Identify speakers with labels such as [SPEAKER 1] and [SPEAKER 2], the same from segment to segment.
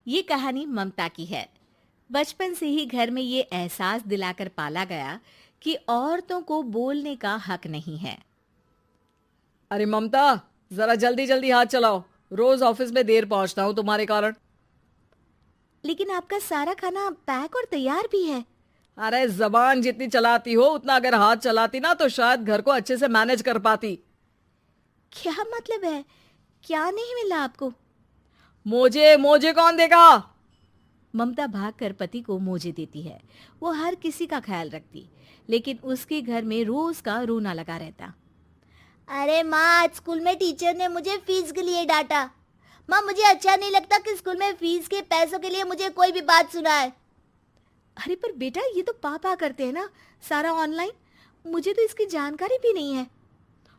[SPEAKER 1] ये कहानी ममता की है। बचपन से ही घर में ये एहसास दिलाकर पाला गया कि औरतों को बोलने का हक नहीं है।
[SPEAKER 2] अरे ममता, जरा जल्दी जल्दी हाथ चलाओ। रोज ऑफिस में देर पहुंचता हूँ तुम्हारे कारण।
[SPEAKER 1] लेकिन आपका सारा खाना पैक और तैयार भी है।
[SPEAKER 2] अरे जबान जितनी चलाती हो उतना अगर हाथ चलाती ना तो शायद घर को अच्छे से मैनेज कर पाती।
[SPEAKER 1] क्या मतलब है? क्या नहीं मिला आपको?
[SPEAKER 2] मोजे मोजे कौन देगा?
[SPEAKER 1] ममता भागकर पति को मोजे देती है। वो हर किसी का ख्याल रखती, लेकिन उसके घर में रोज का रोना लगा रहता।
[SPEAKER 3] अरे माँ, आज स्कूल में टीचर ने मुझे फीस के लिए डांटा। माँ, मुझे अच्छा नहीं लगता कि स्कूल में फीस के पैसों के लिए मुझे कोई भी बात सुनाए।
[SPEAKER 1] अरे पर बेटा, ये तो पापा करते हैं ना, सारा ऑनलाइन। मुझे तो इसकी जानकारी भी नहीं है।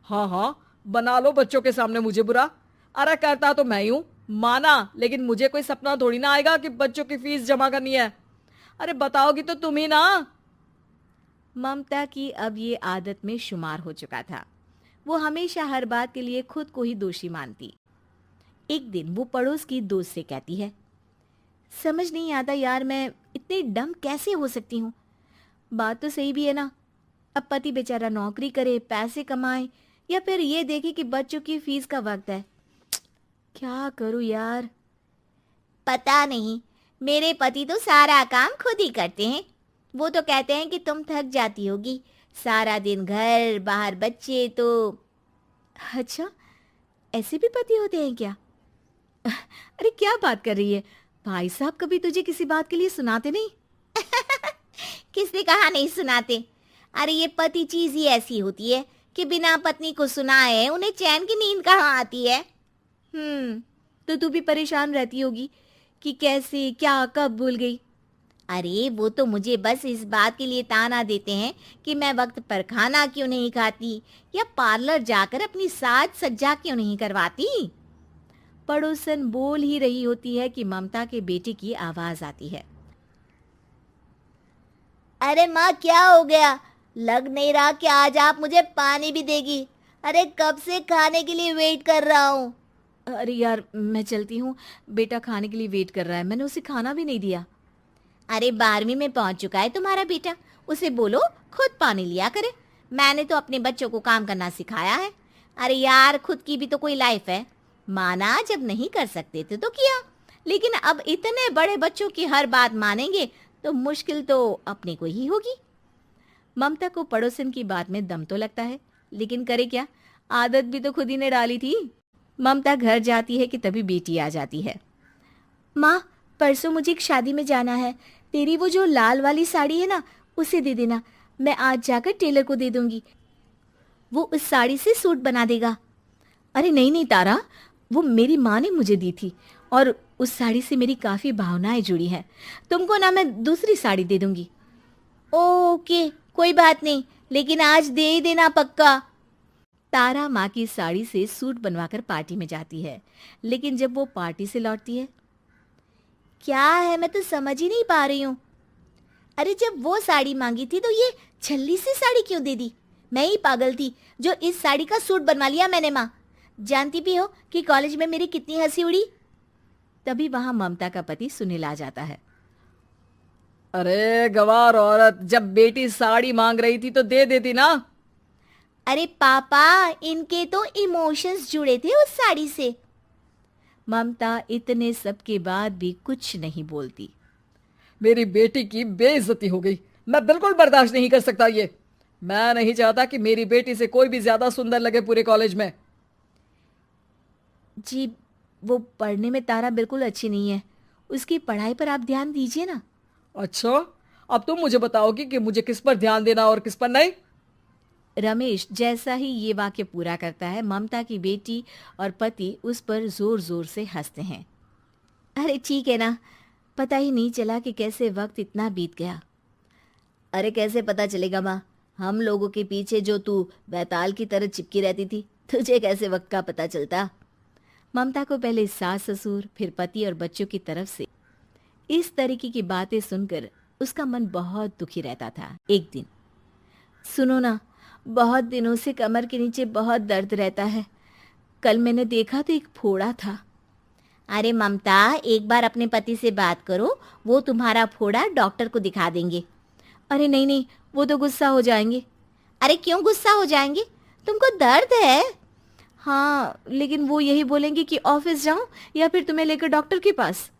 [SPEAKER 2] हाँ हाँ, बना लो बच्चों के सामने मुझे बुरा। अरे करता तो मैं ही हूँ, माना, लेकिन मुझे कोई सपना थोड़ी ना आएगा कि बच्चों की फीस जमा करनी है। अरे बताओगी तो तुम ही ना।
[SPEAKER 1] ममता की अब ये आदत में शुमार हो चुका था। वो हमेशा हर बात के लिए खुद को ही दोषी मानती। एक दिन वो पड़ोस की दोस्त से कहती है, समझ नहीं आता यार, मैं इतनी डम कैसे हो सकती हूँ। बात तो सही भी है ना। अब पति बेचारा नौकरी करे, पैसे कमाए, या फिर ये देखे कि बच्चों की फीस का वक्त है। क्या करूँ यार।
[SPEAKER 3] पता नहीं, मेरे पति तो सारा काम खुद ही करते हैं। वो तो कहते हैं कि तुम थक जाती होगी, सारा दिन घर बाहर बच्चे। तो
[SPEAKER 1] अच्छा, ऐसे भी पति होते हैं क्या? अरे क्या बात कर रही है? भाई साहब कभी तुझे किसी बात के लिए सुनाते नहीं?
[SPEAKER 3] किसने कहा नहीं सुनाते? अरे ये पति चीज ही ऐसी होती है कि बिना पत्नी को सुनाए उन्हें चैन की नींद कहाँ आती है।
[SPEAKER 1] तो तू भी परेशान रहती होगी कि कैसे, क्या, कब भूल गई।
[SPEAKER 3] अरे वो तो मुझे बस इस बात के लिए ताना देते हैं कि मैं वक्त पर खाना क्यों नहीं खाती, या पार्लर जाकर अपनी साज सज्जा क्यों नहीं करवाती।
[SPEAKER 1] पड़ोसन बोल ही रही होती है कि ममता के बेटे की आवाज आती है।
[SPEAKER 3] अरे माँ, क्या हो गया? लग नहीं रहा कि आज आप मुझे पानी भी देगी। अरे कब से खाने के लिए वेट कर रहा हूँ।
[SPEAKER 1] अरे यार, मैं चलती हूँ। बेटा खाने के लिए वेट कर रहा है, मैंने उसे खाना भी नहीं दिया।
[SPEAKER 3] अरे 12वीं में पहुंच चुका है तुम्हारा बेटा, उसे बोलो खुद पानी लिया करे। मैंने तो अपने बच्चों को काम करना सिखाया है। अरे यार, खुद की भी तो कोई लाइफ है। माना जब नहीं कर सकते थे तो किया, लेकिन अब इतने बड़े बच्चों की हर बात मानेंगे तो मुश्किल तो अपने को ही होगी।
[SPEAKER 1] ममता को पड़ोसन की बात में दम तो लगता है, लेकिन करे क्या, आदत भी तो खुद ही ने डाली थी। ममता घर जाती है कि तभी बेटी आ जाती है। माँ, परसों मुझे एक शादी में जाना है। तेरी वो जो लाल वाली साड़ी है ना, उसे दे देना। मैं आज जाकर टेलर को दे दूंगी, वो उस साड़ी से सूट बना देगा। अरे नहीं नहीं तारा, वो मेरी माँ ने मुझे दी थी और उस साड़ी से मेरी काफ़ी भावनाएं जुड़ी हैं। तुमको ना मैं दूसरी साड़ी दे दूंगी।
[SPEAKER 3] ओके, कोई बात नहीं, लेकिन आज दे ही देना पक्का।
[SPEAKER 1] तारा माँ की साड़ी से सूट बनवाकर पार्टी में जाती है, लेकिन जब वो पार्टी से लौटती है,
[SPEAKER 3] क्या है, मैं तो समझ ही नहीं पा रही हूँ। अरे जब वो साड़ी मांगी थी तो ये छल्ली सी साड़ी क्यों दे दी? मैं ही पागल थी जो इस साड़ी का सूट बनवा लिया मैंने। माँ, जानती भी हो कि कॉलेज में मेरी कितनी हंसी उड़ी।
[SPEAKER 1] तभी वहां ममता का पति सुनील आ जाता है।
[SPEAKER 2] अरे गवार औरत, जब बेटी साड़ी मांग रही थी तो दे देती ना।
[SPEAKER 3] अरे पापा, इनके तो इमोशंस जुड़े थे उस साड़ी से।
[SPEAKER 1] ममता इतने सब के बाद भी कुछ नहीं बोलती।
[SPEAKER 2] मेरी बेटी की बेइज्जती हो गई, मैं बिल्कुल बर्दाश्त नहीं कर सकता ये। मैं नहीं चाहता कि मेरी बेटी से कोई भी ज्यादा सुंदर लगे पूरे कॉलेज में।
[SPEAKER 1] जी, वो पढ़ने में तारा बिल्कुल अच्छी नहीं है, उसकी पढ़ाई पर आप ध्यान दीजिए ना।
[SPEAKER 2] अच्छा, अब तुम मुझे बताओगी कि मुझे किस पर ध्यान देना और किस पर नहीं।
[SPEAKER 1] रमेश जैसा ही ये वाक्य पूरा करता है, ममता की बेटी और पति उस पर जोर जोर से हंसते हैं। अरे ठीक है ना, पता ही नहीं चला कि कैसे वक्त इतना बीत गया।
[SPEAKER 3] अरे कैसे पता चलेगा माँ, हम लोगों के पीछे जो तू बैताल की तरह चिपकी रहती थी, तुझे कैसे वक्त का पता चलता।
[SPEAKER 1] ममता को पहले सास ससुर, फिर पति और बच्चों की तरफ से इस तरीके की बातें सुनकर उसका मन बहुत दुखी रहता था। एक दिन, सुनो ना, बहुत दिनों से कमर के नीचे बहुत दर्द रहता है। कल मैंने देखा तो एक फोड़ा था।
[SPEAKER 3] अरे ममता, एक बार अपने पति से बात करो, वो तुम्हारा फोड़ा डॉक्टर को दिखा देंगे।
[SPEAKER 1] अरे नहीं नहीं, वो तो गुस्सा हो जाएंगे।
[SPEAKER 3] अरे क्यों गुस्सा हो जाएंगे? तुमको दर्द है?
[SPEAKER 1] हाँ, लेकिन वो यही बोलेंगे कि ऑफिस जाऊं या फिर तुम्हें लेकर डॉक्टर के पास।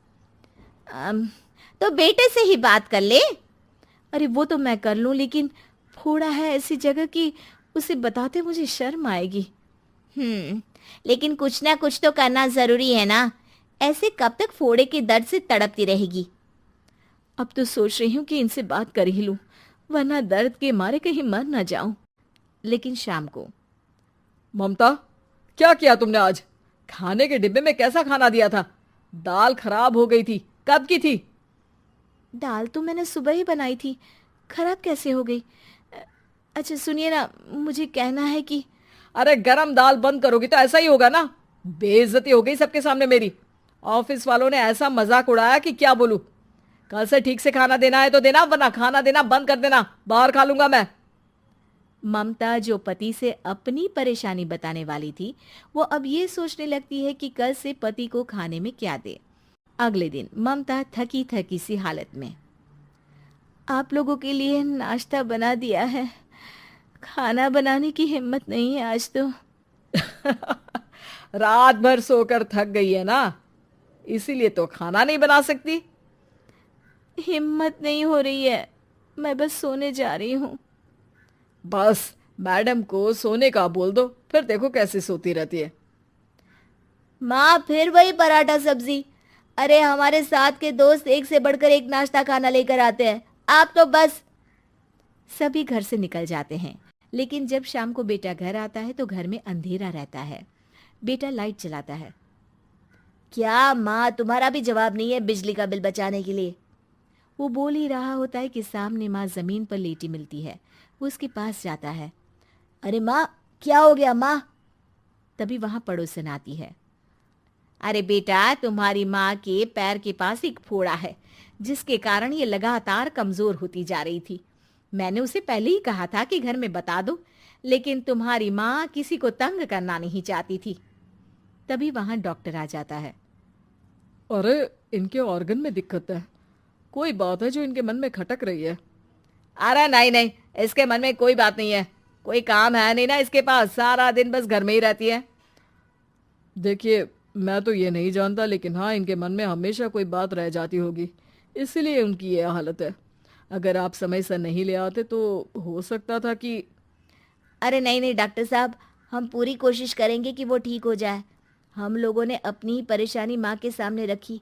[SPEAKER 3] तो बेटे से ही बात कर ले।
[SPEAKER 1] अरे वो तो मैं कर लूं, लेकिन फोड़ा है ऐसी जगह कि उसे बताते मुझे शर्म आएगी।
[SPEAKER 3] लेकिन कुछ ना कुछ तो करना जरूरी है ना। ऐसे कब तक फोड़े के दर्द से तड़पती रहेगी?
[SPEAKER 1] अब तो सोच रही हूँ कि इनसे बात कर ही लूं, वरना दर्द के मारे कहीं मर ना जाऊं। लेकिन शाम को,
[SPEAKER 2] ममता, क्या किया तुमने आज? खाने के डिब्बे में कैसा खाना दिया था? दाल खराब हो गई थी। कब की थी?
[SPEAKER 1] दाल तो मैंने सुबह ही बनाई थी, खराब कैसे हो गई? अच्छा सुनिए ना, मुझे कहना है कि
[SPEAKER 2] अरे गरम दाल बंद करोगी तो ऐसा ही होगा ना। बेइज्जती हो गई सबके सामने मेरी। ऑफिस वालों ने ऐसा मजाक उड़ाया कि क्या बोलूं। कल से ठीक से खाना देना है तो देना, वरना खाना देना बंद कर देना। बाहर खा लूंगा मैं।
[SPEAKER 1] ममता, जो पति से अपनी परेशानी बताने वाली थी, वो अब ये सोचने लगती है कि कल से पति को खाने में क्या दे। अगले दिन ममता थकी थकी सी हालत में, आप लोगों के लिए नाश्ता बना दिया है, खाना बनाने की हिम्मत नहीं है आज तो।
[SPEAKER 2] रात भर सोकर थक गई है ना, इसीलिए तो खाना नहीं बना सकती।
[SPEAKER 1] हिम्मत नहीं हो रही है, मैं बस सोने जा रही हूँ।
[SPEAKER 2] बस मैडम को सोने का बोल दो, फिर देखो कैसे सोती रहती है।
[SPEAKER 3] माँ, फिर वही पराठा सब्जी। अरे हमारे साथ के दोस्त एक से बढ़कर एक नाश्ता खाना लेकर आते हैं, आप तो बस।
[SPEAKER 1] सभी घर से निकल जाते हैं, लेकिन जब शाम को बेटा घर आता है तो घर में अंधेरा रहता है। बेटा लाइट जलाता है।
[SPEAKER 3] क्या माँ, तुम्हारा भी जवाब नहीं है बिजली का बिल बचाने के लिए?
[SPEAKER 1] वो बोल ही रहा होता है कि सामने माँ जमीन पर लेटी मिलती है। वो उसके पास जाता है।
[SPEAKER 3] अरे माँ, क्या हो गया माँ?
[SPEAKER 1] तभी वहां पड़ोसन आती है।
[SPEAKER 3] अरे बेटा, तुम्हारी माँ के पैर के पास एक फोड़ा है,
[SPEAKER 1] जिसके कारण ये लगातार कमजोर होती जा रही थी। मैंने उसे पहले ही कहा था कि घर में बता दो, लेकिन तुम्हारी माँ किसी को तंग करना नहीं चाहती थी। तभी वहां डॉक्टर आ जाता है।
[SPEAKER 2] अरे इनके ऑर्गन में दिक्कत है, कोई बात है जो इनके मन में खटक रही है। अरे नहीं नहीं, इसके मन में कोई बात नहीं है। कोई काम है नहीं ना इसके पास, सारा दिन बस घर में ही रहती है। देखिए, मैं तो ये नहीं जानता, लेकिन हाँ, इनके मन में हमेशा कोई बात रह जाती होगी, इसीलिए उनकी ये हालत है। अगर आप समय से नहीं ले आते तो हो सकता था कि।
[SPEAKER 3] अरे नहीं नहीं डॉक्टर साहब, हम पूरी कोशिश करेंगे कि वो ठीक हो जाए। हम लोगों ने अपनी ही परेशानी माँ के सामने रखी,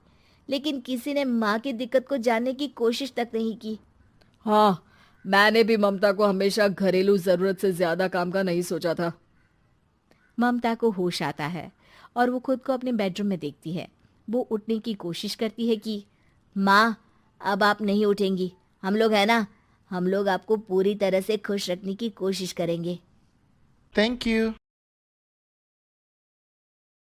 [SPEAKER 3] लेकिन किसी ने माँ की दिक्कत को जानने की कोशिश तक नहीं की।
[SPEAKER 2] हाँ, मैंने भी ममता को हमेशा घरेलू जरूरत से ज्यादा काम का नहीं सोचा था।
[SPEAKER 1] ममता को होश आता है और वो खुद को अपने बेडरूम में देखती है। वो उठने की कोशिश करती है कि
[SPEAKER 3] माँ, अब आप नहीं उठेंगी। हम लोग है ना, हम लोग आपको पूरी तरह से खुश रखने की कोशिश करेंगे।
[SPEAKER 4] Thank you.